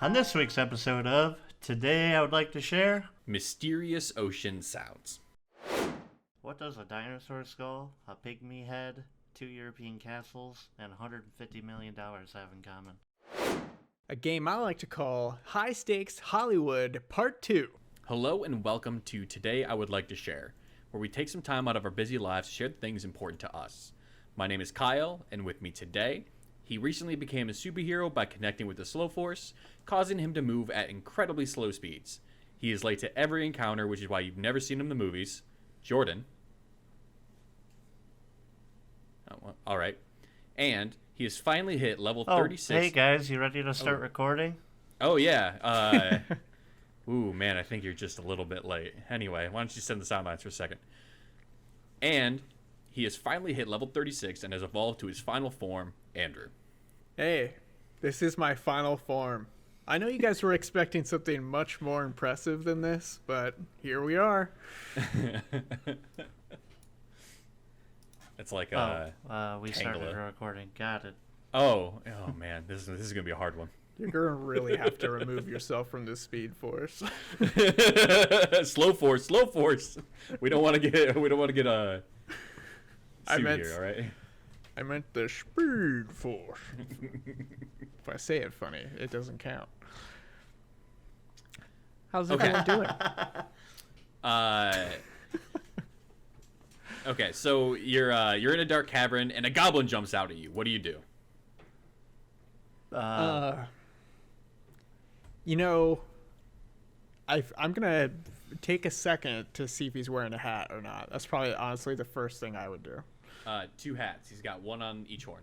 On this week's episode of Today I Would Like to Share Mysterious Ocean Sounds. What does a dinosaur skull, a pygmy head, 2 European castles, and $150 million have in common? A game I like to call High Stakes Hollywood Part 2. Hello and welcome to Today I Would Like to Share, where we take some time out of our busy lives to share the things important to us. My name is Kyle, and with me today, he recently became a superhero by connecting with the Slow Force, causing him to move at incredibly slow speeds. He is late to every encounter, which is why you've never seen him in the movies. Jordan. Oh, well, all right. And he has finally hit level 36. Hey guys, you ready to start recording? Oh, yeah. Ooh, man, I think you're just a little bit late. Anyway, why don't you send the sound lines for a second? And he has finally hit level 36 and has evolved to his final form, Andrew. Hey, this is my final form. I know you guys were expecting something much more impressive than this, but here we are. It's like we started Tangela. recording. Got it. Oh man, this is gonna be a hard one. You're gonna really have to remove yourself from the Speed Force. Slow force. We don't want to get I sued meant- here, all right? I meant the Speed Force. If I say it funny, it doesn't count. How's everyone doing? Okay, so you're in a dark cavern and a goblin jumps out at you. What do you do? I'm gonna take a second to see if he's wearing a hat or not. That's probably honestly the first thing I would do. 2 hats. He's got one on each horn.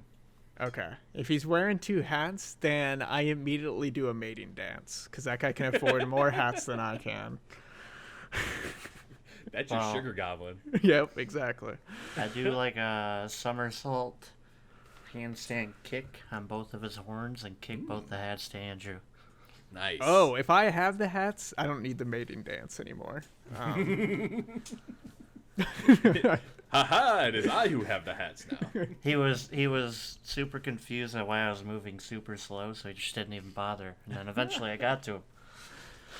Okay. If he's wearing 2 hats, then I immediately do a mating dance, because that guy can afford more hats than I can. That's your Wow. sugar goblin. Yep, exactly. I do like a somersault handstand kick on both of his horns and kick both the hats to Andrew. Nice. Oh, if I have the hats, I don't need the mating dance anymore. Haha, it is I who have the hats now. He was super confused at why I was moving super slow, so he just didn't even bother. And then eventually I got to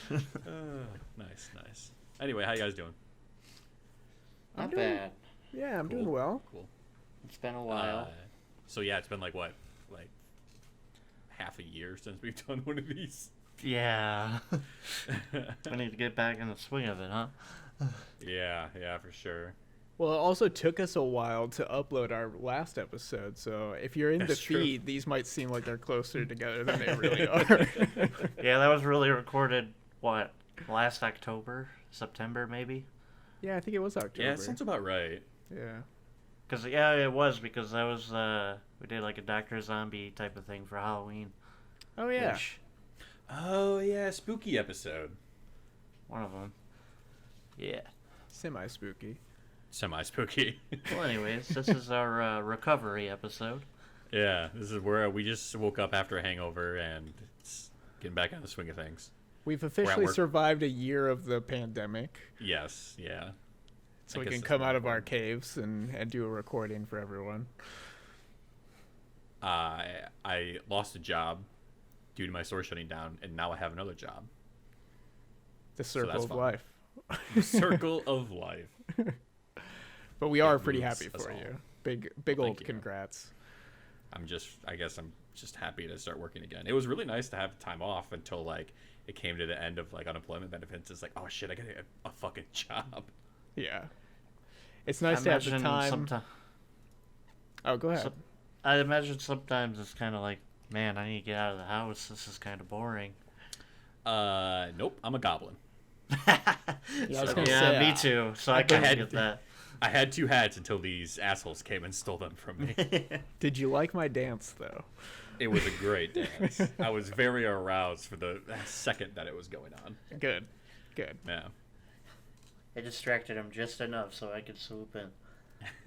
him. Nice. Anyway, how you guys doing? Not doing- bad. Yeah, I'm Cool. doing well. Cool. It's been a while. So yeah, it's been like half a year since we've done one of these. Yeah. I need to get back in the swing of it, huh? Yeah, for sure. Well, it also took us a while to upload our last episode, so if you're in That's the true. feed, these might seem like they're closer together than they really are. Yeah, that was really recorded, last October? September, maybe? Yeah, I think it was October. Yeah, it sounds about right. Yeah. Because that was, we did like a Dr. Zombie type of thing for Halloween. Oh, yeah. Ish. Oh yeah, spooky episode. One of them. Yeah. Semi-spooky. Semi-spooky. Well, anyways, this is our recovery episode. Yeah, this is where we just woke up after a hangover and it's getting back on the swing of things. We've officially work. survived a year of the pandemic, Yes, yeah. so I we guess can that's come more out of our important. caves and do a recording for everyone. I lost a job due to my store shutting down, and now I have another job. The that's circle of fun. life. Circle of life. But we are It pretty moves happy us for all. you. Big Well, old thank you. congrats. I guess I'm just happy to start working again. It was really nice to have time off until like it came to the end of like unemployment benefits. It's like, oh shit, I got a fucking job. Yeah. It's nice to have the time. Oh, go ahead. I imagine sometimes it's kind of like, man, I need to get out of the house. This is kind of boring. Nope, I'm a goblin. Yeah, I was gonna say, me too. So I I've been- kind of get that. I had 2 hats until these assholes came and stole them from me. Did you like my dance, though? It was a great dance. I was very aroused for the second that it was going on. Good. Yeah. I distracted him just enough so I could swoop in.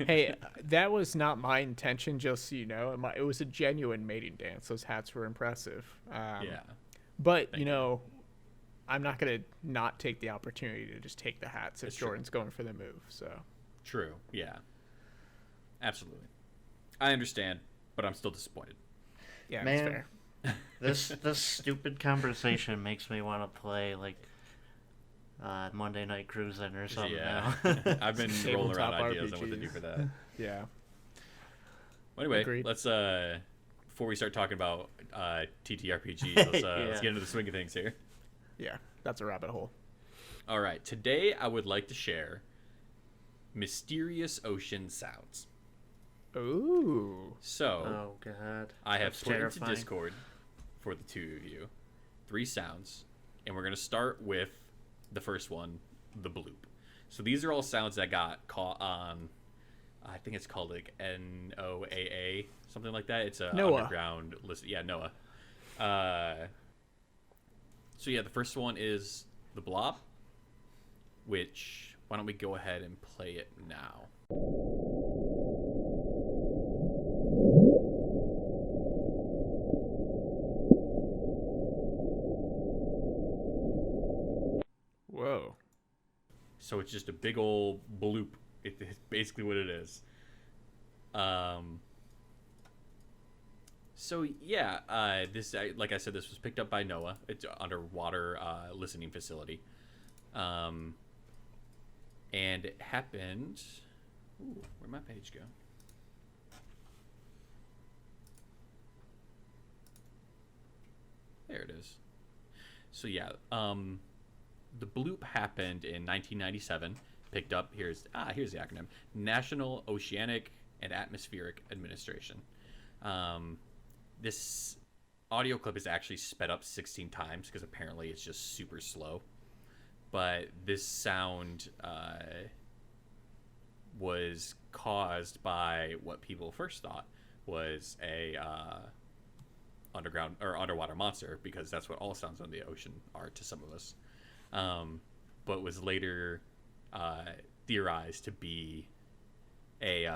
Hey, that was not my intention, just so you know. It was a genuine mating dance. Those hats were impressive. Yeah. But, Thank you. I'm not going to not take the opportunity to just take the hats if It's true. Jordan's going for the move. So, True. Yeah. Absolutely. I understand, but I'm still disappointed. yeah, Man. that's fair. This stupid conversation makes me want to play like Monday Night Cruising or something Yeah. now. I've been rolling around Tabletop ideas on what to do RPGs. for that. Yeah. Well, anyway, Agreed. let's before we start talking about TTRPGs, let's Yeah. get into the swing of things here. Yeah. That's a rabbit hole. All right, today I would like to share mysterious ocean sounds. Ooh. So Oh God. I have That's put into terrifying. Discord for the two of you 3 sounds, and we're gonna start with the first one, the bloop. So these are all sounds that got caught on. I think it's called like NOAA, something like that. It's a NOAA. underground list. Yeah, NOAA. So yeah, the first one is the blob, which why don't we go ahead and play it now? Whoa. So it's just a big old bloop. It's basically what it is. So yeah, this like I said, this was picked up by NOAA. It's an underwater listening facility, and it happened. Ooh, where'd my page go? There it is. So yeah, the bloop happened in 1997. Picked up here's the acronym: National Oceanic and Atmospheric Administration. This audio clip is actually sped up 16 times because apparently it's just super slow. But this sound was caused by what people first thought was a underground or underwater monster, because that's what all sounds on the ocean are to some of us. But was later theorized to be a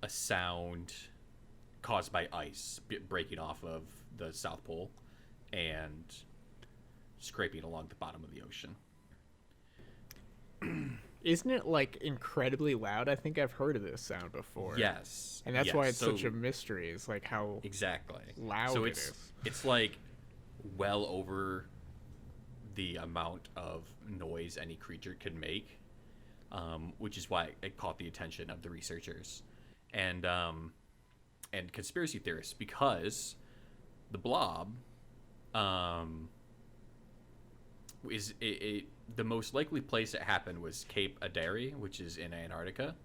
sound caused by ice breaking off of the South Pole and scraping along the bottom of the ocean. Isn't it like incredibly loud? I think I've heard of this sound before. Yes, And that's yes. why it's So- such a mystery. Is like how exactly loud so it it's is. it's like well over the amount of noise any creature could make, which is why it caught the attention of the researchers and conspiracy theorists, because the blob is the most likely place it happened was Cape Adare, which is in Antarctica,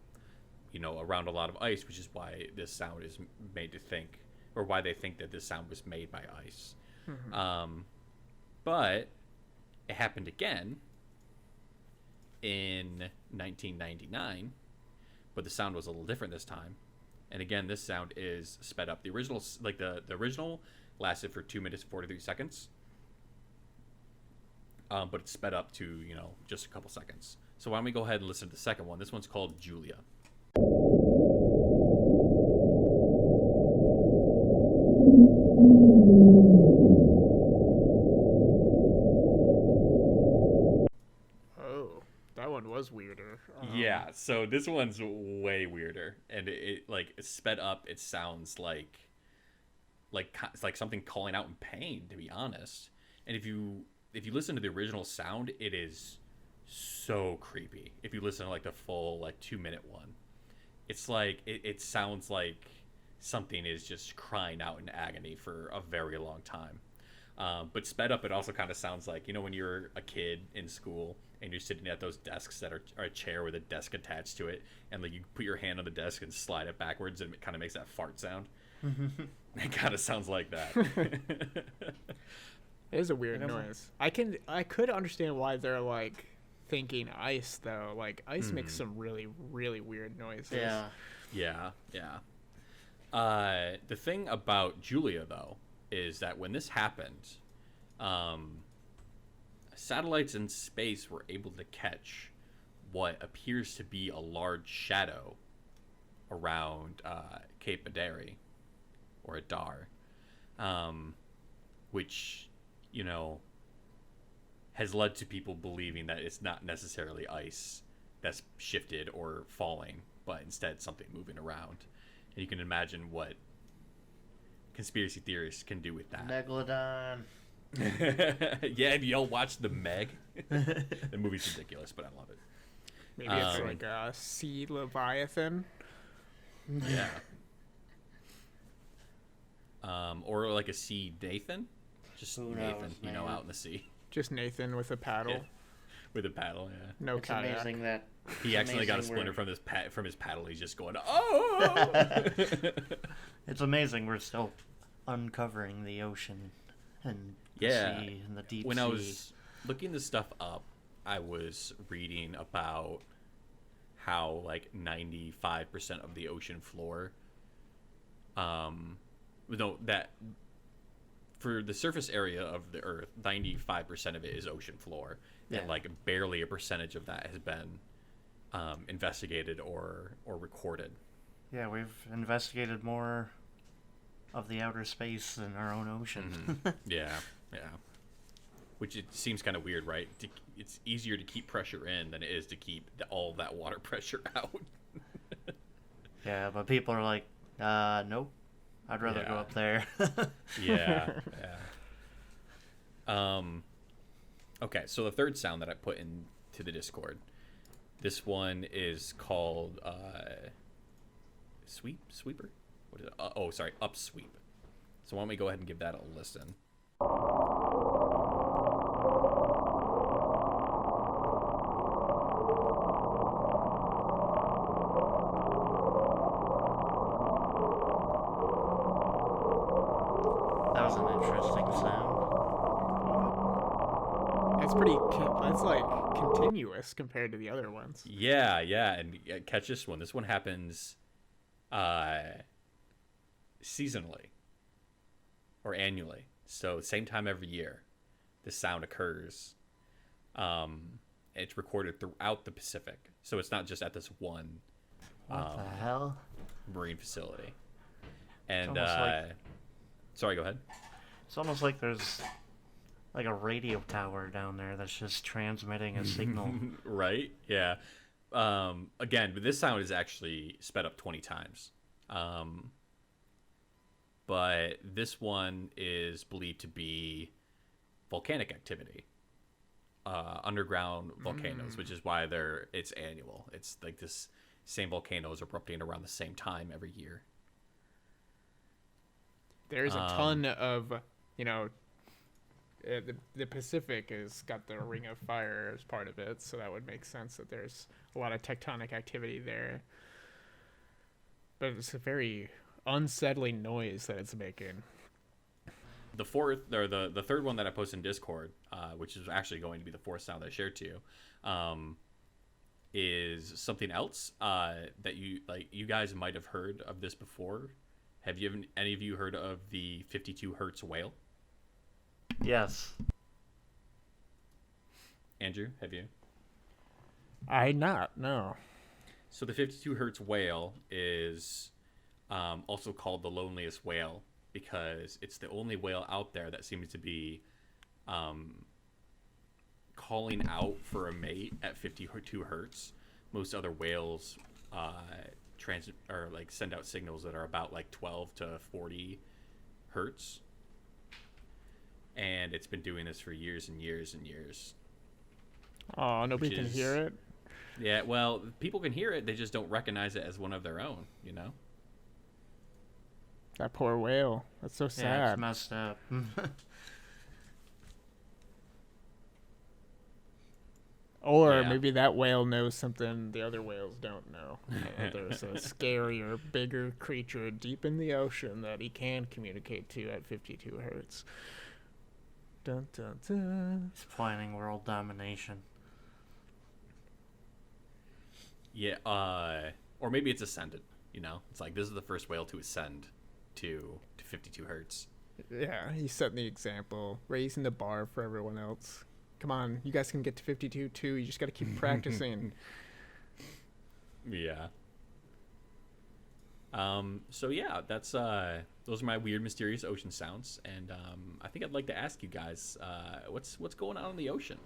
around a lot of ice, which is why this sound is made to think, or why they think that this sound was made by ice. But it happened again in 1999, but the sound was a little different this time. And again, this sound is sped up. The original, the original, lasted for 2 minutes 43 seconds, but it's sped up to just a couple seconds. So why don't we go ahead and listen to the second one? This one's called Julia. Oh, that one was weirder. Yeah, so this one's way weirder, and it like it's sped up. It sounds like it's like something calling out in pain, to be honest. And if you listen to the original sound, it is so creepy. If you listen to like the full 2-minute one, it's like it sounds like something is just crying out in agony for a very long time. But sped up, it also kind of sounds like, when you're a kid in school and you're sitting at those desks that are a chair with a desk attached to it, and like you put your hand on the desk and slide it backwards, and it kind of makes that fart sound. It kind of sounds like that. It is a weird noise. I could understand why they're like thinking ice though. Like ice makes some really, really weird noises. Yeah. Yeah. The thing about Julia, though, is that when this happened, satellites in space were able to catch what appears to be a large shadow around Cape Adare, or Adar, which, has led to people believing that it's not necessarily ice that's shifted or falling, but instead something moving around. And you can imagine what conspiracy theorists can do with that. Megalodon. Yeah, have y'all watched The Meg? The movie's ridiculous, but I love it. Maybe it's like a sea leviathan. Yeah. Or like a sea Nathan. Just Who Nathan, knows, you know, man. out in the sea. Just Nathan with a paddle. Yeah. With a paddle, yeah. No It's kayak. amazing that He accidentally got a amazing splinter we're- from his paddle. He's just going, oh! It's amazing we're still uncovering the ocean and the Yeah. sea and the deep When sea. I was looking this stuff up, I was reading about how like 95% of the ocean floor, that for the surface area of the Earth, 95% of it is ocean floor, Yeah. and like barely a percentage of that has been investigated or recorded. Yeah, we've investigated more of the outer space than our own ocean. Yeah. Which it seems kind of weird, right? It's easier to keep pressure in than it is to keep all that water pressure out. Yeah, but people are like, nope, I'd rather go Yeah. up there. Yeah. Okay, so the third sound that I put into the Discord, this one is called sweeper. What is it? Sorry, upsweep. So why don't we go ahead and give that a listen? That was an interesting sound. That's like continuous compared to the other ones. Yeah, and catch this one. This one happens seasonally or annually. So same time every year, this sound occurs. It's recorded throughout the Pacific, so it's not just at this one What the hell? marine facility. And almost like- sorry, go ahead. It's almost like there's like a radio tower down there that's just transmitting a signal. Right? Yeah. Again, but this sound is actually sped up 20 times. But this one is believed to be volcanic activity, underground volcanoes, which is why it's annual. It's like this same volcano is erupting around the same time every year. There's a ton of, the Pacific has got the Ring of Fire as part of it, so that would make sense that there's a lot of tectonic activity there. But it's a very unsettling noise that it's making. The third one that I posted in Discord, which is actually going to be the fourth sound that I shared to you, is something else that you guys might have heard of this before. Have any of you heard of the 52 hertz whale? Yes. Andrew, have you? No. So the 52 hertz whale is also called the loneliest whale because it's the only whale out there that seems to be calling out for a mate at 52 hertz. Most other whales send out signals that are about like 12 to 40 hertz. And it's been doing this for years and years and years. Oh, nobody can hear it? Yeah, well, people can hear it. They just don't recognize it as one of their own, you know? That poor whale. That's so Yeah, sad. it's messed up. Or Yeah. maybe that whale knows something the other whales don't know. There's a scarier, bigger creature deep in the ocean that he can communicate to at 52 hertz. Dun, dun, dun. It's planning world domination. Yeah, or maybe it's ascended, you know? It's like, this is the first whale to ascend to 52 hertz. Yeah, he's setting the example, raising the bar for everyone else. Come on, you guys can get to 52 too. You just got to keep practicing. Yeah. So yeah, that's those are my weird, mysterious ocean sounds, and I think I'd like to ask you guys, what's going on in the ocean?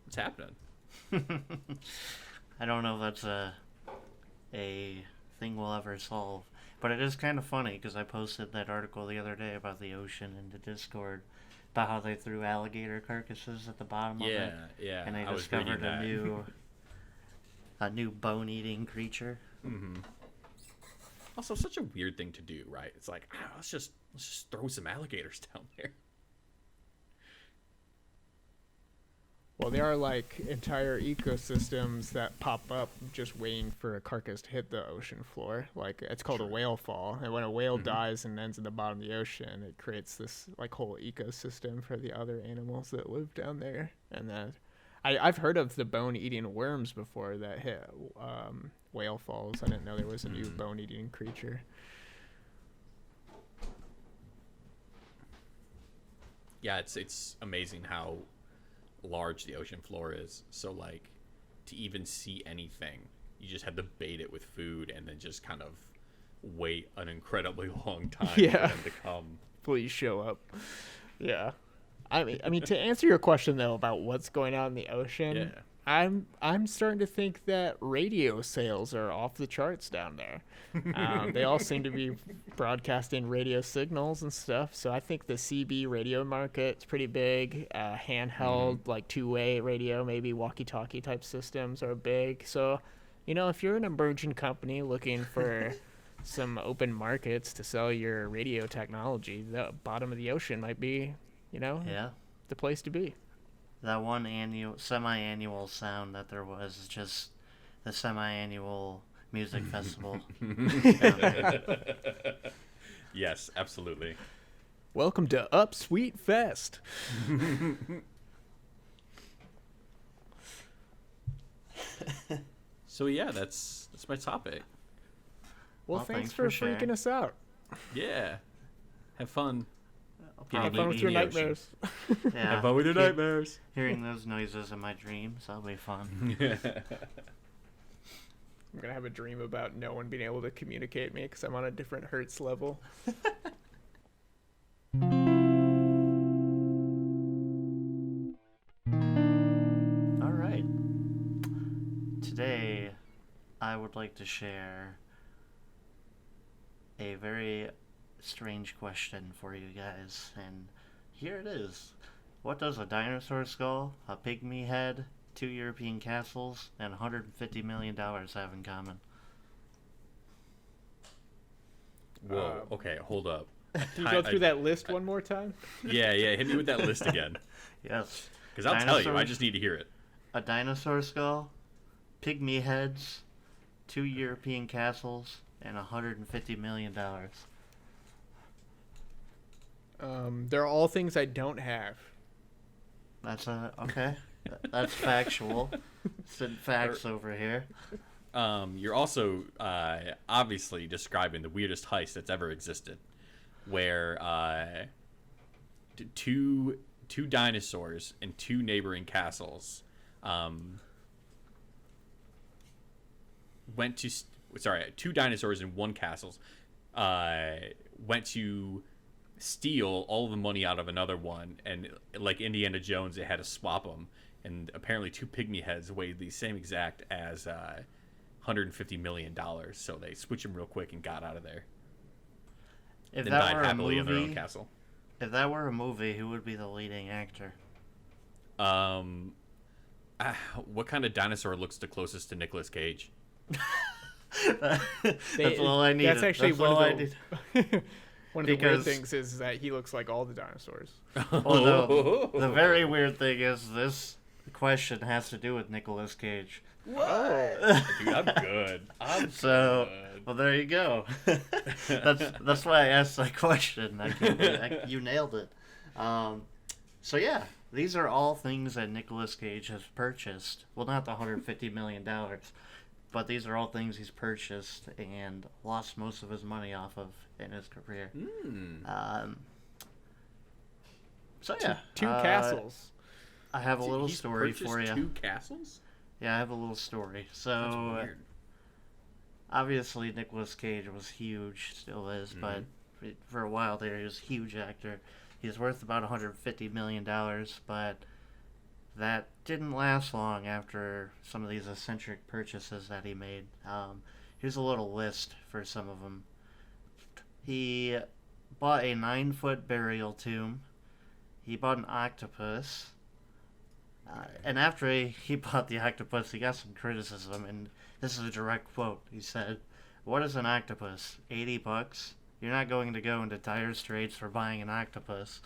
What's happening? I don't know if that's a thing we'll ever solve. But it is kind of funny because I posted that article the other day about the ocean in the Discord about how they threw alligator carcasses at the bottom of it, Yeah. and they I was reading discovered that. a new bone-eating creature. Also, such a weird thing to do, right? It's like, let's just throw some alligators down there. Well, there are like entire ecosystems that pop up just waiting for a carcass to hit the ocean floor. Like it's called a whale fall, and when a whale dies and ends in the bottom of the ocean, it creates this like whole ecosystem for the other animals that live down there. And then I've heard of the bone-eating worms before that hit whale falls. I didn't know there was a new bone-eating creature. Yeah, it's amazing how large the ocean floor is. So like to even see anything, you just have to bait it with food and then just kind of wait an incredibly long time for them to come. Please show up. Yeah. I mean to answer your question though about what's going on in the ocean, I'm starting to think that radio sales are off the charts down there. They all seem to be broadcasting radio signals and stuff. So I think the CB radio market's pretty big. Handheld, like two-way radio, maybe walkie-talkie type systems are big. So, if you're an emerging company looking for some open markets to sell your radio technology, the bottom of the ocean might be, the place to be. That one semi-annual sound that there was is just the semi-annual music festival. Yes, absolutely. Welcome to Up Sweet Fest. So yeah, that's my topic. Well, thanks for freaking us out. Yeah. Have fun. Have fun with your nightmares. Yeah, have fun with your nightmares. Hearing those noises in my dreams, that'll be fun. I'm going to have a dream about no one being able to communicate me because I'm on a different hertz level. All right. Today, I would like to share a very strange question for you guys, and here it is. What does a dinosaur skull, a pygmy head, 2 European castles, and $150 million have in common? Whoa. Okay, hold up. Can you go through that list one more time? Yeah, hit me with that list again. Yes. Because I'll tell you, I just need to hear it. A dinosaur skull, pygmy heads, 2 European castles, and $150 million. They're all things I don't have. That's okay. That's factual. Some facts over here. You're also obviously describing the weirdest heist that's ever existed, where two dinosaurs and 2 neighboring castles went to 2 dinosaurs and 1 castle went to steal all of the money out of another one, and like Indiana Jones, they had to swap them, and apparently 2 pygmy heads weighed the same exact as $150 million, so they switched them real quick and got out of there. If then that died were a happily in their own movie, castle. if that were a movie, who would be the leading actor? What kind of dinosaur looks the closest to Nicolas Cage? That's all I need. That's actually One of the weird things is that he looks like all the dinosaurs. Well, the very weird thing is this question has to do with Nicolas Cage. Whoa. Dude, I'm good. So, well, there you go. that's why I asked that question. You nailed it. So yeah, these are all things that Nicolas Cage has purchased. Well, not the $150 million, but these are all things he's purchased and lost most of his money off of in his career. So yeah, Two castles. I have a little He's story purchased for you. 2 castles? Yeah, I have a little story. That's So weird. obviously Nicolas Cage was huge, still is, but for a while there he was a huge actor. He's worth about $150 million, but that didn't last long after some of these eccentric purchases that he made. Here's a little list for some of them. He bought a 9-foot burial tomb. He bought an octopus. And after he bought the octopus, he got some criticism, and this is a direct quote. He said, "What is an octopus? $80? You're not going to go into dire straits for buying an octopus."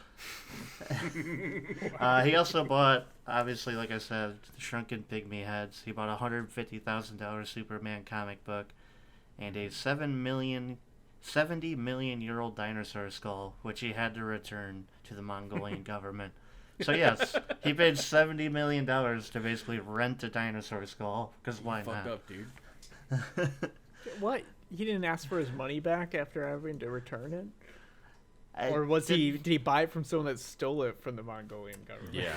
He also bought, obviously, like I said, Shrunken Pygmy Heads. He bought a $150,000 Superman comic book and a 70 million year old dinosaur skull, which he had to return to the Mongolian government. So yes, he paid $70 million to basically rent a dinosaur skull, because why not? Fucked up, dude. What? He didn't ask for his money back after having to return it? Or did he buy it from someone that stole it from the Mongolian government? Yeah.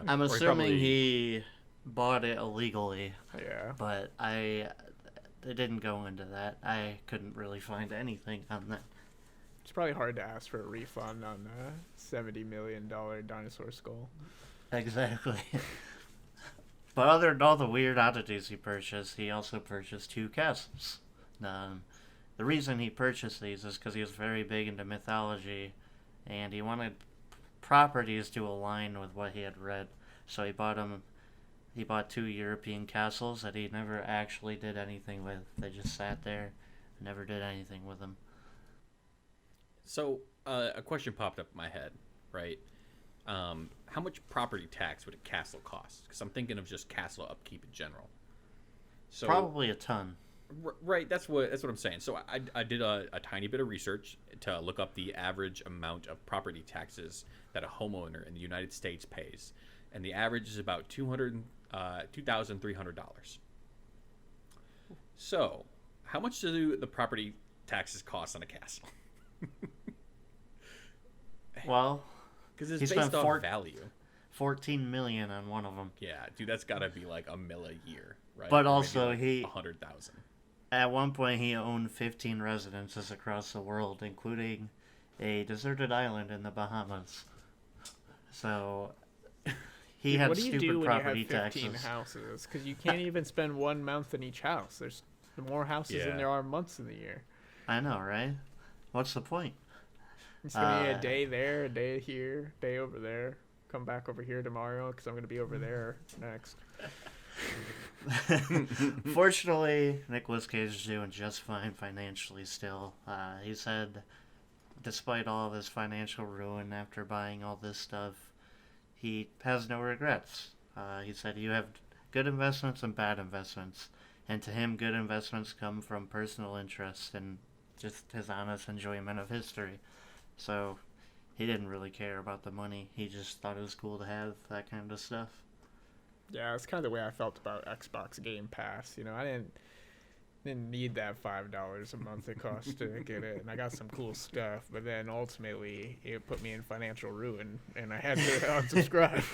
I'm Or assuming he bought it illegally, Yeah. but I didn't go into that. I couldn't really find anything on that. It's probably hard to ask for a refund on a $70 million dinosaur skull. Exactly. But other than all the weird oddities he purchased, he also purchased 2 castles. The reason he purchased these is because he was very big into mythology, and he wanted properties to align with what he had read. So he bought 2 European castles that he never actually did anything with. They just sat there, never did anything with them. So, a question popped up in my head, right? How much property tax would a castle cost? Because I'm thinking of just castle upkeep in general. So, Probably a ton. Right, that's what I'm saying. So I did a tiny bit of research to look up the average amount of property taxes that a homeowner in the United States pays, and the average is about $2,300. So, how much do the property taxes cost on a castle? Well, Because it's he based spent off value. $14 million on one of them. Yeah, dude, that's got to be like $1 million a year, right? But Or also maybe like 100,000. At one point, he owned 15 residences across the world, including a deserted island in the Bahamas. So he had What do you stupid do when property you have 15 taxes. houses? Because you can't even spend 1 month in each house. There's more houses than there are months in the year. I know, right? What's the point? It's going to be a day there, a day here, a day over there. Come back over here tomorrow because I'm going to be over there next. Fortunately, Nicolas Cage is doing just fine financially still. He said, despite all of his financial ruin after buying all this stuff, he has no regrets. He said, "You have good investments and bad investments." And to him, good investments come from personal interest and just his honest enjoyment of history. So he didn't really care about the money. He just thought it was cool to have that kind of stuff. Yeah, it's kind of the way I felt about Xbox Game Pass. You know, I didn't need that $5 a month it costs to get it, and I got some cool stuff. But then ultimately, it put me in financial ruin, and I had to unsubscribe.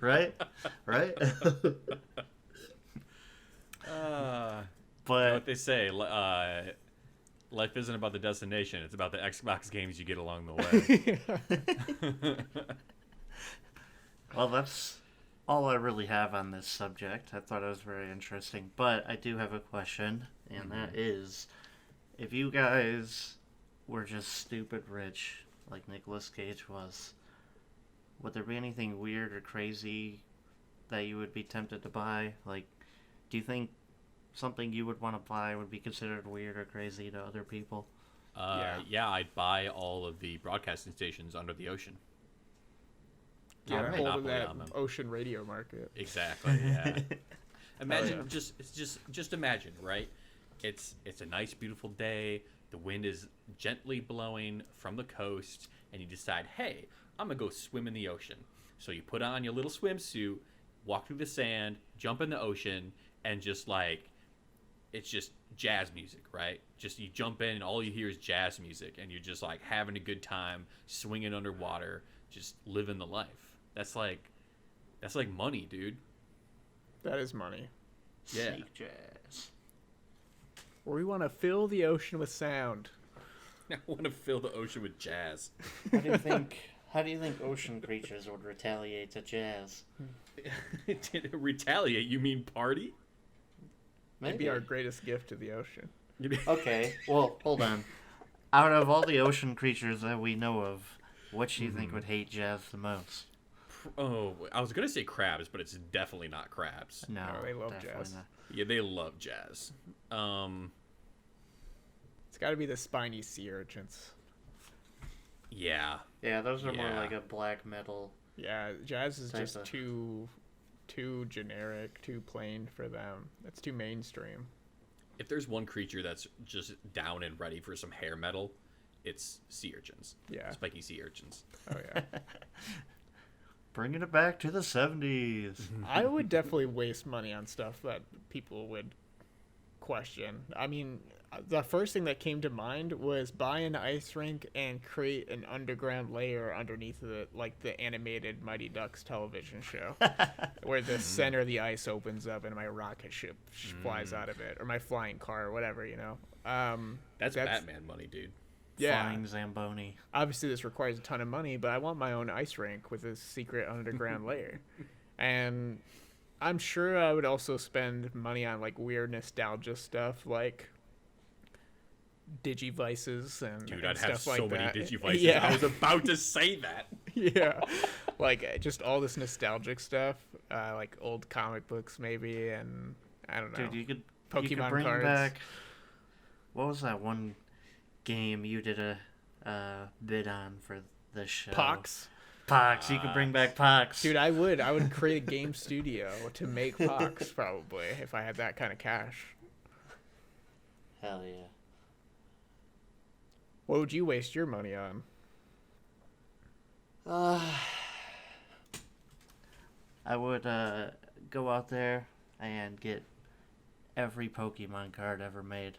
Right? But you know what they say, life isn't about the destination; it's about the Xbox games you get along the way. Well, that's all I really have on this subject. I thought it was very interesting, but I do have a question, and that is, if you guys were just stupid rich, like Nicolas Cage was, would there be anything weird or crazy that you would be tempted to buy? Like, do you think something you would want to buy would be considered weird or crazy to other people? Yeah, I'd buy all of the broadcasting stations under the ocean. Yeah, I'd hold of monopoly that on them. ocean radio market. Exactly. Yeah. Imagine yeah. just imagine, right? It's a nice beautiful day. The wind is gently blowing from the coast, and you decide, hey, I'm gonna go swim in the ocean. So you put on your little swimsuit, walk through the sand, jump in the ocean, and just like it's just jazz music, right? Just you jump in and all you hear is jazz music, and you're just like having a good time, swinging underwater, just living the life. That's like money, dude. That is money. Yeah. Snake jazz. Or we want to fill the ocean with sound. I want to fill the ocean with jazz. How do you think ocean creatures would retaliate to jazz? Retaliate? You mean party? It'd be our greatest gift to the ocean. Okay, well, hold on. Out of all the ocean creatures that we know of, which do you think would hate jazz the most? Oh, I was gonna say crabs, but it's definitely not crabs. No, they love definitely jazz. not. Yeah, they love jazz. It's got to be the spiny sea urchins. Yeah. Yeah, those are more Yeah. like a black metal. Yeah, jazz is Type just of- too generic, too plain for them. It's too mainstream. If there's one creature that's just down and ready for some hair metal, it's sea urchins. Yeah. Spiky sea urchins. Oh yeah. Bringing it back to the 70s. I would definitely waste money on stuff that people would question. I mean, the first thing that came to mind was buy an ice rink and create an underground layer underneath the animated Mighty Ducks television show, where the center of the ice opens up and my rocket ship flies out of it, or my flying car, or whatever, you know. That's Batman money, dude. Yeah. Flying Zamboni. Obviously, this requires a ton of money, but I want my own ice rink with a secret underground layer. And I'm sure I would also spend money on like weird nostalgia stuff, like Digivices and Dude, and I'd have stuff like so many that. Digivices. Yeah, I was about to say that. yeah, like just all this nostalgic stuff, like old comic books maybe, and I don't know. Dude, you could Pokemon bring cards. back. What was that one game you did a bid on for this show? Pox. Pox. You could bring back Pox. Dude, I would create a game studio to make Pox probably if I had that kind of cash. Hell yeah. What would you waste your money on? I would go out there and get every Pokemon card ever made.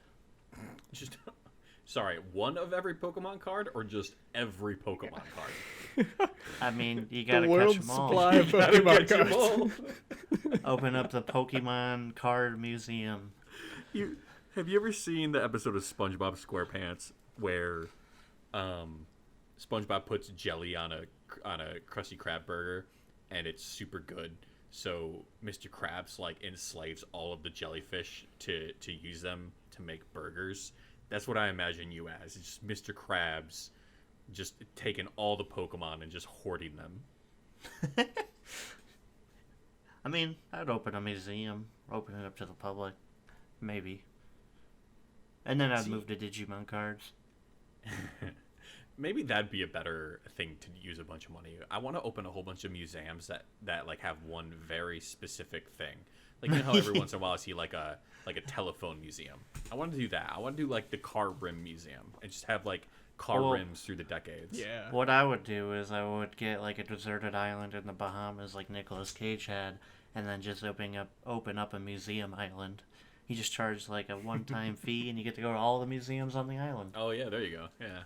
Just, sorry, one of every Pokemon card or just every Pokemon card? I mean, you gotta The catch world's them all. supply of Pokemon Get 'em cards. all. Open up the Pokemon card museum. Have you ever seen the episode of SpongeBob SquarePants where SpongeBob puts jelly on a Krusty Krab burger and it's super good? So Mr. Krabs like enslaves all of the jellyfish to use them to make burgers. That's what I imagine you as. It's just Mr. Krabs just taking all the Pokemon and just hoarding them. I mean, I'd open a museum, open it up to the public, maybe. And then I'd See- move to Digimon cards. Maybe that'd be a better thing to use a bunch of money. I want to open a whole bunch of museums that like have one very specific thing. Like you know how every once in a while I see like a telephone museum. I want to do that. I want to do like the car rim museum and just have like car Well, rims through the decades. Yeah. What I would do is I would get like a deserted island in the Bahamas like Nicolas Cage had, and then just open up a museum island. You just charge like a one-time fee, and you get to go to all the museums on the island. Oh yeah, there you go. Yeah.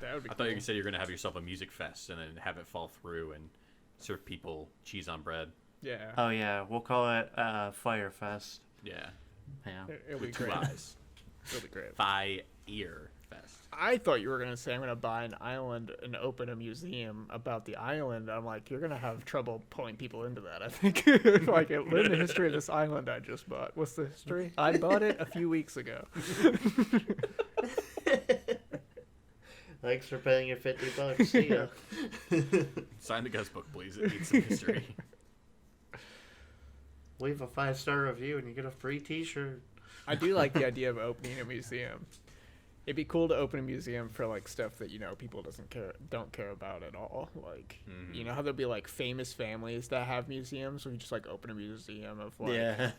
That would be I cool. thought you said you were gonna have yourself a music fest and then have it fall through and serve people cheese on bread. Yeah. Oh yeah, we'll call it Fire Fest. Yeah. Yeah. It'll be With two great. eyes. It'll be great. Fire fest. I thought you were gonna say I'm gonna buy an island and open a museum about the island. I'm like, you're gonna have trouble pulling people into that. I think. Like, learn the history of this island I just bought. What's the history? I bought it a few weeks ago. Thanks for paying your $50. See ya. Sign the guest book, please. It needs some history. Leave a 5-star review, and you get a free T-shirt. I do like the idea of opening a museum. It'd be cool to open a museum for like stuff that people don't care about at all. Like you know how there'll be like famous families that have museums where you just like open a museum of like Yeah.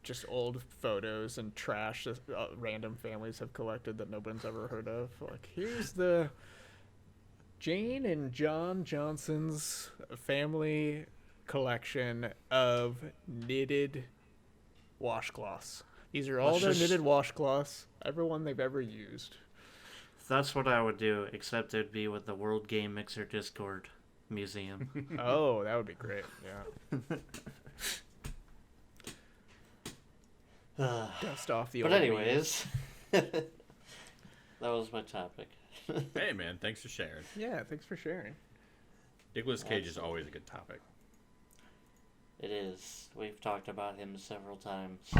just old photos and trash that random families have collected that no one's ever heard of. Like, here's the Jane and John Johnson's family collection of knitted washcloths. These are all Let's their just- knitted washcloths, everyone they've ever used. That's what I would do, except it'd be with the World Game Mixer Discord Museum. Oh, that would be great. Yeah. Dust off the But old anyways, that was my topic. Hey man, thanks for sharing. memes. Yeah, thanks for sharing. Nicolas Cage is always a good topic. It is. We've talked about him several times.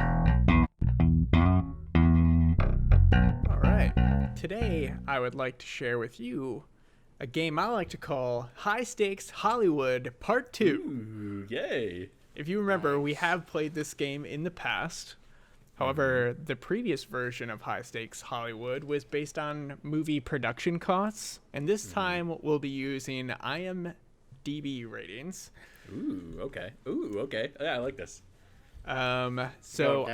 All right. Today, I would like to share with you a game I like to call High Stakes Hollywood Part 2. Ooh, yay. If you remember, we have played this game in the past. However, the previous version of High Stakes Hollywood was based on movie production costs, and this time we'll be using IMDb ratings. Ooh, okay. Yeah, I like this. So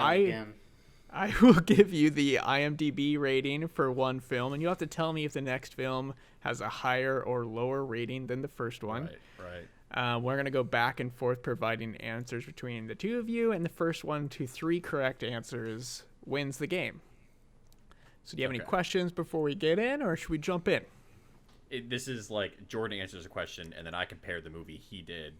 I will give you the IMDb rating for one film, and you'll have to tell me if the next film has a higher or lower rating than the first one. Right. We're going to go back and forth providing answers between the two of you, and the first 1 to 3 correct answers wins the game. So do you have any questions before we get in, or should we jump in? This is like Jordan answers a question, and then I compare the movie he did.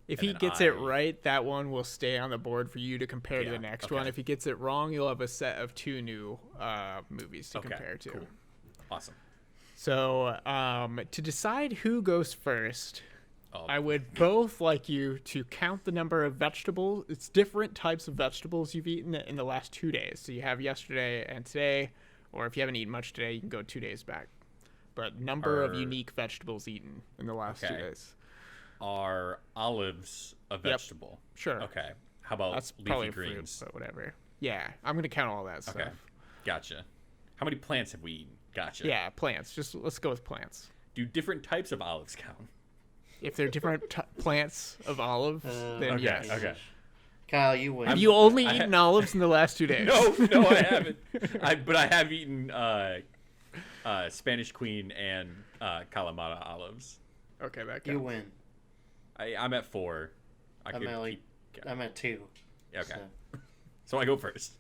If he gets it right, that one will stay on the board for you to compare to the next one. If he gets it wrong, you'll have a set of 2 new movies to compare to. Cool. Awesome. So to decide who goes first, I would both like you to count the number of vegetables. It's different types of vegetables you've eaten in the last 2 days. So you have yesterday and today, or if you haven't eaten much today, you can go 2 days back. But number of unique vegetables eaten in the last 2 days. Are olives a vegetable? Yep. Sure. Okay. How about That's leafy greens? Fruit, but whatever. Yeah, I'm gonna count all that stuff. Okay. Gotcha. How many plants have we eaten? Gotcha. Yeah, plants. Just let's go with plants. Do different types of olives count? If they're different plants of olives, then yes. Okay. Kyle, you win. Have you only eaten olives in the last 2 days? No, I haven't. But I have eaten Spanish Queen and Kalamata olives. Okay, that counts. You win. I'm at 4. I'm at 2. Okay. So I go first.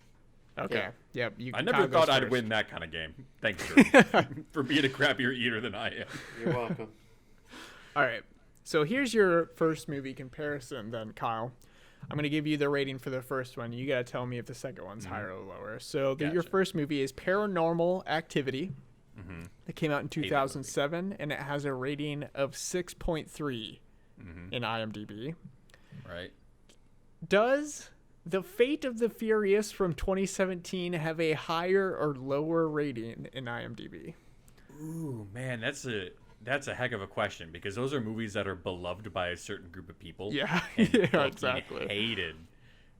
Okay. Yeah. Yep. I never thought I'd win that kind of game. Thanks, Jordan, for being a crappier eater than I am. You're welcome. All right. So here's your first movie comparison then, Kyle. I'm going to give you the rating for the first one. You got to tell me if the second one's higher or lower. So your first movie is Paranormal Activity. It came out in 2007, and it has a rating of 6.3 in IMDb. Right. Does The Fate of the Furious from 2017 have a higher or lower rating in IMDb? Ooh, man, that's a heck of a question, because those are movies that are beloved by a certain group of people. Yeah, and exactly. Hated,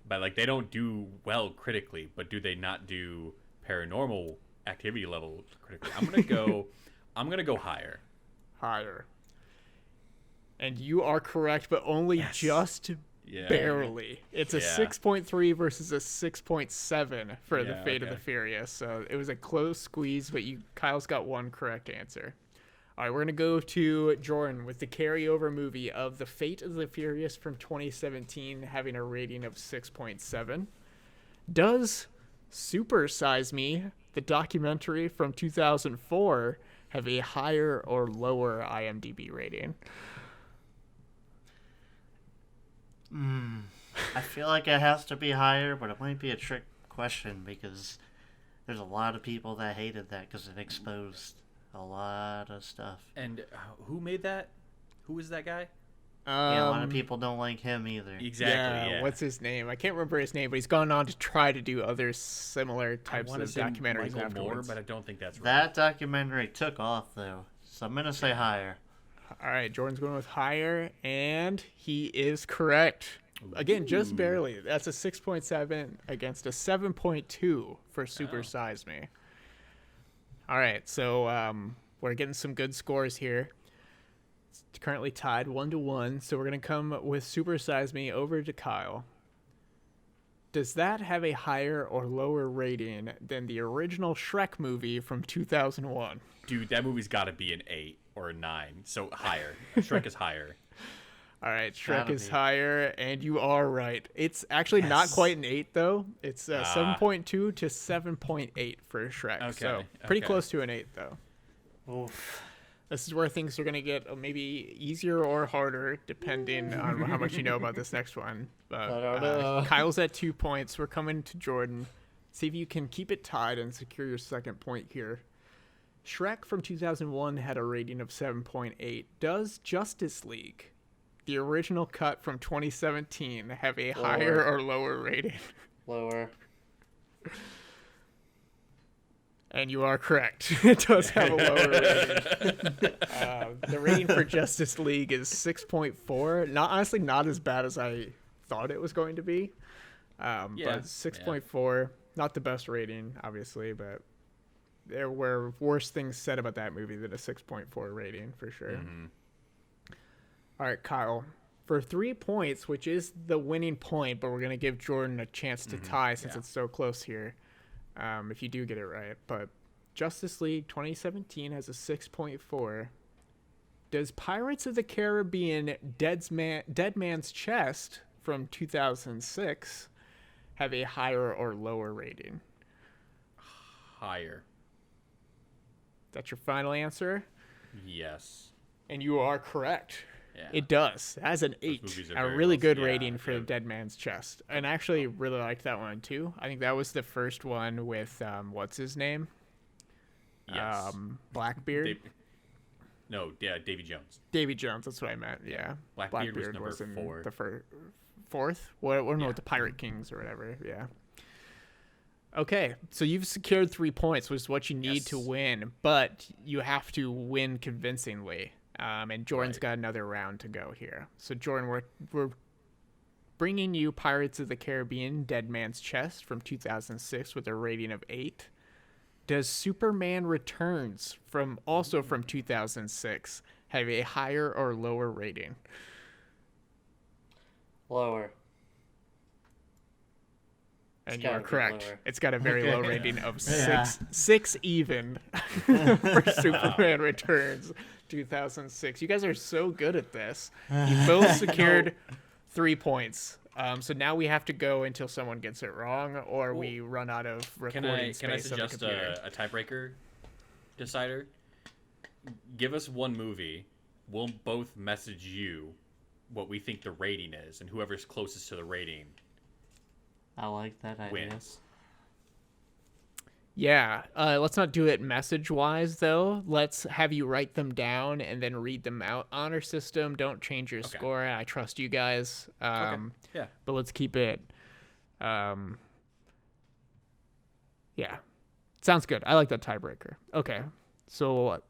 but like they don't do well critically. But do they not do Paranormal Activity level critically? I'm gonna go higher. Higher. And you are correct, but only just barely. It's a 6.3 versus a 6.7 for The Fate of the Furious. So it was a close squeeze, but Kyle's got one correct answer. All right, we're going to go to Jordan with the carryover movie of The Fate of the Furious from 2017 having a rating of 6.7. Does Super Size Me, the documentary from 2004, have a higher or lower IMDb rating? I feel like it has to be higher, but it might be a trick question because there's a lot of people that hated that because it exposed a lot of stuff. And who made that? Who was that guy? Yeah, a lot of people don't like him either. Exactly. Yeah. What's his name? I can't remember his name, but he's gone on to try to do other similar types of documentaries Michael afterwards. Moore, but I don't think that's right. That documentary took off though, so I'm gonna say higher. All right, Jordan's going with higher, and he is correct. Again, just barely. That's a 6.7 against a 7.2 for Super Size Me. All right, so we're getting some good scores here. It's currently tied 1-1, so we're going to come with Super Size Me over to Kyle. Does that have a higher or lower rating than the original Shrek movie from 2001? Dude, that movie's got to be an 8 or a 9, so higher. Shrek is higher. All right, Shrek is higher, and you are right. It's actually not quite an 8, though. It's 7.2 to 7.8 for Shrek. Okay, so pretty close to an 8, though. Oof. This is where things are going to get maybe easier or harder, depending on how much you know about this next one. But Kyle's at 2 points. We're coming to Jordan. See if you can keep it tied and secure your second point here. Shrek from 2001 had a rating of 7.8. Does Justice League, the original cut from 2017, have a higher or lower rating? Lower. And you are correct. It does have a lower rating. The rating for Justice League is 6.4. Honestly, not as bad as I thought it was going to be. But 6.4, not the best rating, obviously, but there were worse things said about that movie than a 6.4 rating, for sure. Mm-hmm. All right, Kyle. For 3 points, which is the winning point, but we're going to give Jordan a chance to tie since it's so close here, if you do get it right. But Justice League 2017 has a 6.4. Does Pirates of the Caribbean Dead Man's Chest from 2006 have a higher or lower rating? Higher. That's your final answer? Yes. And you are correct. Yeah. It does. It has an 8. A really good rating for Dead Man's Chest. And I actually really liked that one too. I think that was the first one with what's his name? Yes. Blackbeard. Davy Jones. Davy Jones, that's what I meant. Yeah. Blackbeard was number 4. The fourth? With the Pirate Kings or whatever. Yeah. Okay, so you've secured 3 points, which is what you need to win, but you have to win convincingly. And Jordan's got another round to go here. So Jordan, we're bringing you Pirates of the Caribbean: Dead Man's Chest from 2006 with a rating of 8. Does Superman Returns from 2006 have a higher or lower rating? Lower. And you are correct. It's got a very low rating of 6 even for Superman Returns 2006. You guys are so good at this. You both secured 3 points. So now we have to go until someone gets it wrong or we run out of recording space. Can I suggest a tiebreaker decider? Give us one movie. We'll both message you what we think the rating is, and whoever's closest to the rating I like that idea. wins. Yeah, let's not do it message-wise, though. Let's have you write them down and then read them out. Honor system, don't change your score. I trust you guys. Yeah. But let's keep it... yeah. Sounds good. I like that tiebreaker. Okay. So,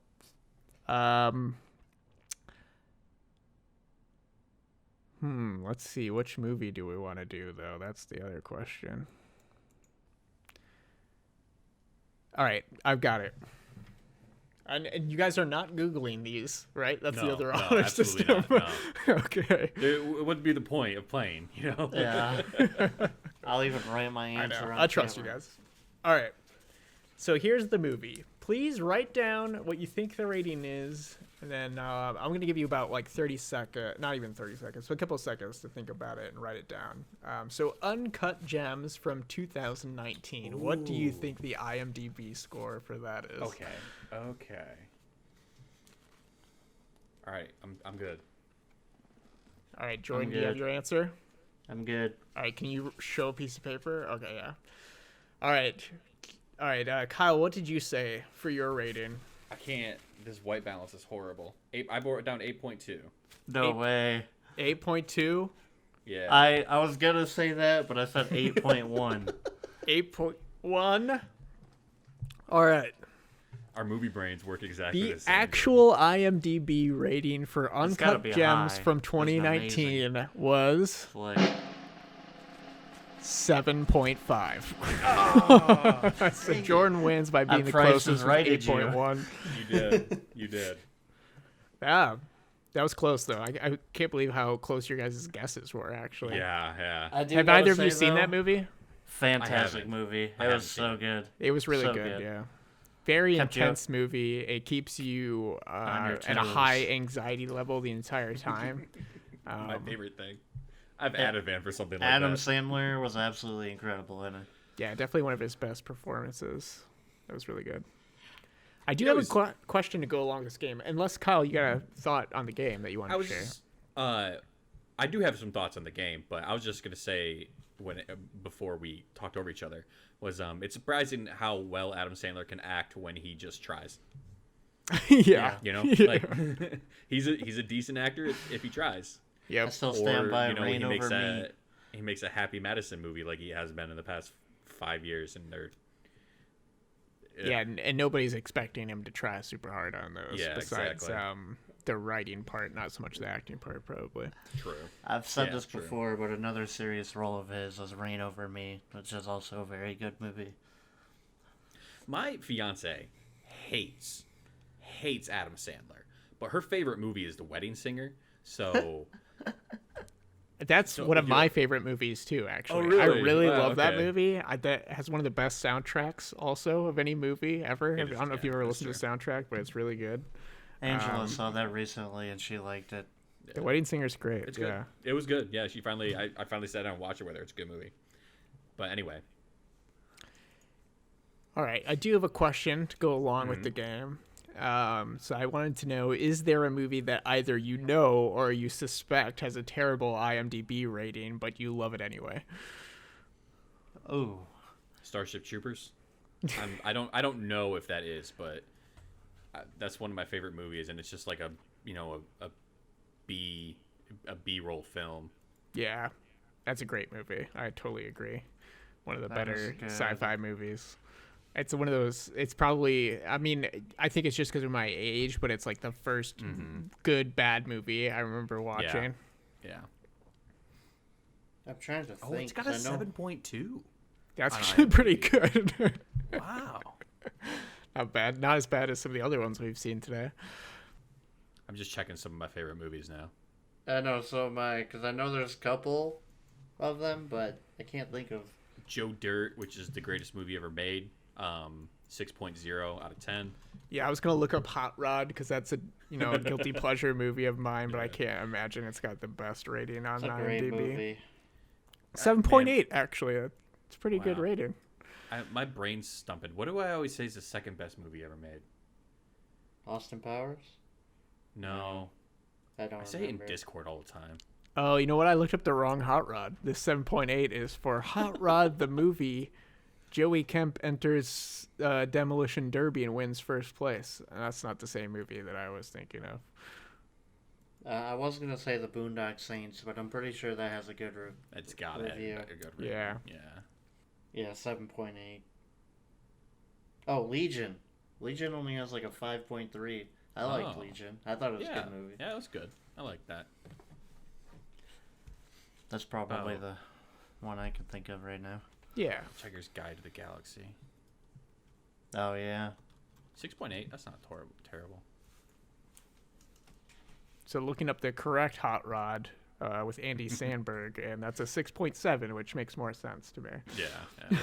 let's see. Which movie do we want to do, though? That's the other question. All right, I've got it. And you guys are not Googling these, right? That's the other honor system. Not, no. Okay. It wouldn't be the point of playing, you know? Yeah. I'll even write my answer on I trust you guys. All right. So here's the movie. Please write down what you think the rating is, and then I'm going to give you about 30 seconds, not even 30 seconds, but a couple of seconds to think about it and write it down. So Uncut Gems from 2019. Ooh. What do you think the IMDb score for that is? Okay. All right, I'm good. All right, Jordan, do you have your answer? I'm good. All right, can you show a piece of paper? Okay, yeah. All right, Kyle, what did you say for your rating? I can't. This white balance is horrible. I brought it down 8.2. No way. 8.2? Yeah. I was going to say that, but I said 8.1. 8.1? All right. Our movie brains work exactly the same. The actual IMDb rating for Uncut Gems from 2019 was 7.5. Oh, so Jordan wins by being the closest with 8.1. You did. Yeah. That was close, though. I can't believe how close your guys' guesses were, actually. Yeah. Have either of you seen that movie? Fantastic movie. It was so good. It was really good, yeah. Very intense movie. It keeps you at a high anxiety level the entire time. My favorite thing. I've Ativan for something like Adam that. Sandler was absolutely incredible in it. Yeah, definitely one of his best performances. That was really good. I do have a question to go along this game. Unless, Kyle, you got a thought on the game that you want to share. I do have some thoughts on the game, but I was just going to say before we talked over each other was it's surprising how well Adam Sandler can act when he just tries. Yeah. You know? He's a decent actor if he tries. Yep. I still stand by Rain Over Me. He makes a Happy Madison movie like he has been in the past 5 years, and Yeah, and nobody's expecting him to try super hard on those. Yeah, besides exactly. the writing part, not so much the acting part, probably. True. I've said Yeah, this true. before, but another serious role of his was Reign Over Me, which is also a very good movie. My fiance hates Adam Sandler, but her favorite movie is The Wedding Singer. So That's one of my favorite movies too. Actually, Oh, really? I really Wow, love that okay. movie. That has one of the best soundtracks, also of any movie ever. I is, don't know if yeah, you've ever that's listened to the soundtrack, but it's really good. Angela saw that recently, and she liked it. The Wedding Singer's great. it's good. Yeah. It was good. Yeah, I finally sat down and watched it with her. It's a good movie. But anyway, All right, I do have a question to go along with the game. So I wanted to know: is there a movie that either you know or you suspect has a terrible IMDb rating, but you love it anyway? Oh, Starship Troopers. I don't know if that is, but that's one of my favorite movies, and it's just like a B-roll film. Yeah, that's a great movie. I totally agree. One of the That is better good. sci-fi movies. It's one of those. It's probably. I mean, I think it's just because of my age, but it's like the first good bad movie I remember watching. Yeah. I'm trying to think. Oh, it's got a 7.2. That's On actually pretty IMDb. good. Wow. Not bad. Not as bad as some of the other ones we've seen today. I'm just checking some of my favorite movies now. I know, so because I know there's a couple of them, but I can't think of. Joe Dirt, which is the greatest movie ever made. 6.0 out of 10. Yeah, I was gonna look up Hot Rod because that's a guilty pleasure movie of mine, but I can't imagine it's got the best rating on It's a great IMDb. movie. 7.8 actually. It's a pretty good Wow. rating. My brain's stumping. What do I always say is the second best movie ever made? Austin Powers? No. I don't I say it in remember. Discord all the time. Oh, you know what? I looked up the wrong Hot Rod. This 7.8 is for Hot Rod the movie. Joey Kemp enters Demolition Derby and wins first place. And that's not the same movie that I was thinking of. I was going to say the Boondock Saints, but I'm pretty sure that has a good It's got Review. a good review. Yeah. Yeah, 7.8. Oh, Legion. Legion only has like a 5.3. I liked Oh. Legion. I thought it was a good movie. Yeah, it was good. I like that. That's probably Oh. the one I can think of right now. Yeah. Checker's Guide to the Galaxy. Oh, yeah. 6.8. That's not terrible. So looking up the correct Hot Rod with Andy Samberg, and that's a 6.7, which makes more sense to me. Yeah.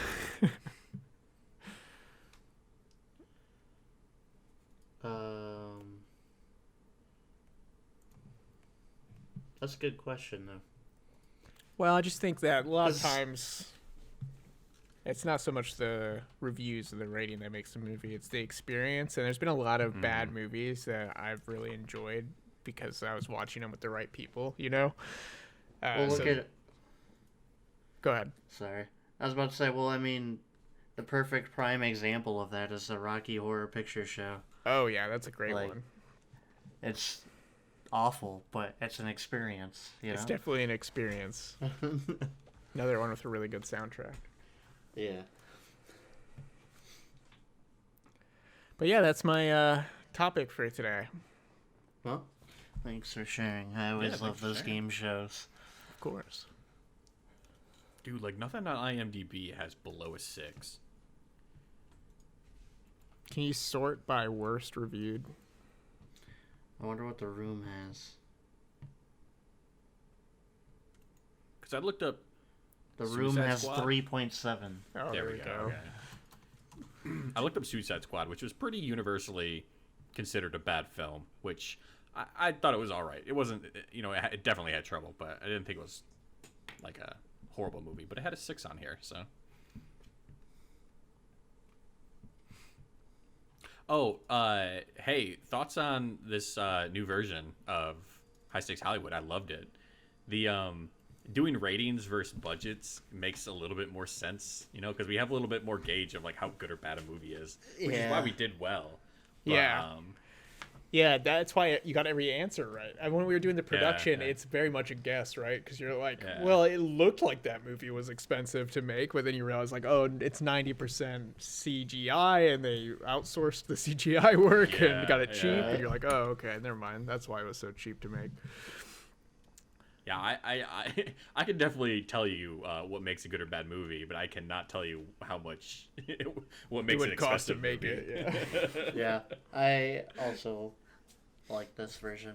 That's a good question, though. Well, I just think that a lot of 'Cause- times it's not so much the reviews and the rating that makes the movie, it's the experience. And there's been a lot of bad movies that I've really enjoyed because I was watching them with the right people, Well, look at... Go ahead. Sorry. I was about to say, well, I mean, the perfect prime example of that is the Rocky Horror Picture Show. Oh, yeah, that's a great Like, one. It's awful, but it's an experience, It's definitely an experience. Another one with a really good soundtrack. Yeah. But yeah, that's my topic for today. Well, thanks for sharing. I always thanks love for those sharing. game shows. Of course. Dude, like nothing on IMDb has below a 6. Can you sort by worst reviewed? I wonder what The Room has. Because I looked up. The Room Suicide has Squad? 3.7. Oh, There we go. Okay. I looked up Suicide Squad, which was pretty universally considered a bad film, which I thought it was all right. It wasn't, it definitely had trouble, but I didn't think it was like a horrible movie. But it had a 6 on here, so. Oh, hey, thoughts on this new version of High Stakes Hollywood? I loved it. The doing ratings versus budgets makes a little bit more sense, because we have a little bit more gauge of like how good or bad a movie is, which is why Yeah. we did well. But, Yeah. Yeah, that's why you got every answer right. And when we were doing the production, yeah. it's very much a guess, right? Because you're like, Yeah. well, it looked like that movie was expensive to make, but then you realize, like, oh, it's 90% CGI, and they outsourced the CGI work and got it cheap, and you're like, oh, okay, never mind. That's why it was so cheap to make. Yeah, I can definitely tell you what makes a good or bad movie, but I cannot tell you how much what makes it cost to expensive make movie. it. Yeah, I also like this version.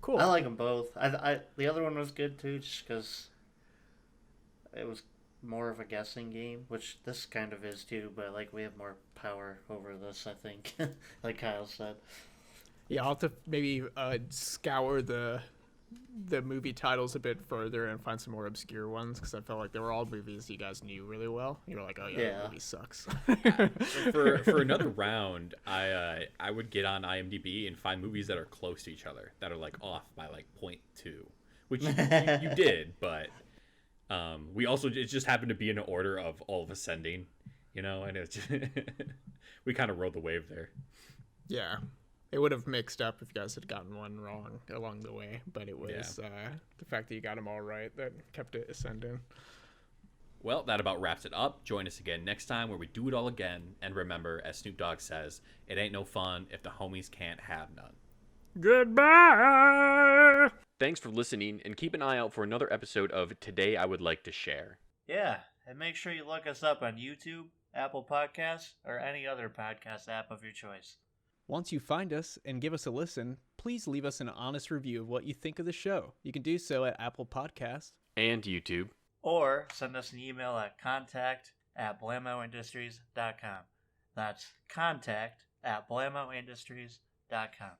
Cool. I like them both. The other one was good too, just because it was more of a guessing game, which this kind of is too. But like we have more power over this, I think. Like Kyle said. Yeah, I'll have to maybe scour the movie titles a bit further and find some more obscure ones, because I felt like they were all movies you guys knew really well. You were like, oh yeah, that movie sucks. For another round, I would get on IMDb and find movies that are close to each other, that are like off by like 0.2, which you did, but we also, it just happened to be in an order of all of ascending, and it's just, we kind of rode the wave there. Yeah. It would have mixed up if you guys had gotten one wrong along the way, but it was the fact that you got them all right that kept it ascending. Well, that about wraps it up. Join us again next time where we do it all again. And remember, as Snoop Dogg says, it ain't no fun if the homies can't have none. Goodbye! Thanks for listening, and keep an eye out for another episode of Today I Would Like to Share. Yeah, and make sure you look us up on YouTube, Apple Podcasts, or any other podcast app of your choice. Once you find us and give us a listen, please leave us an honest review of what you think of the show. You can do so at Apple Podcasts And YouTube. Or send us an email at contact@blamoindustries.com. That's contact@blamoindustries.com.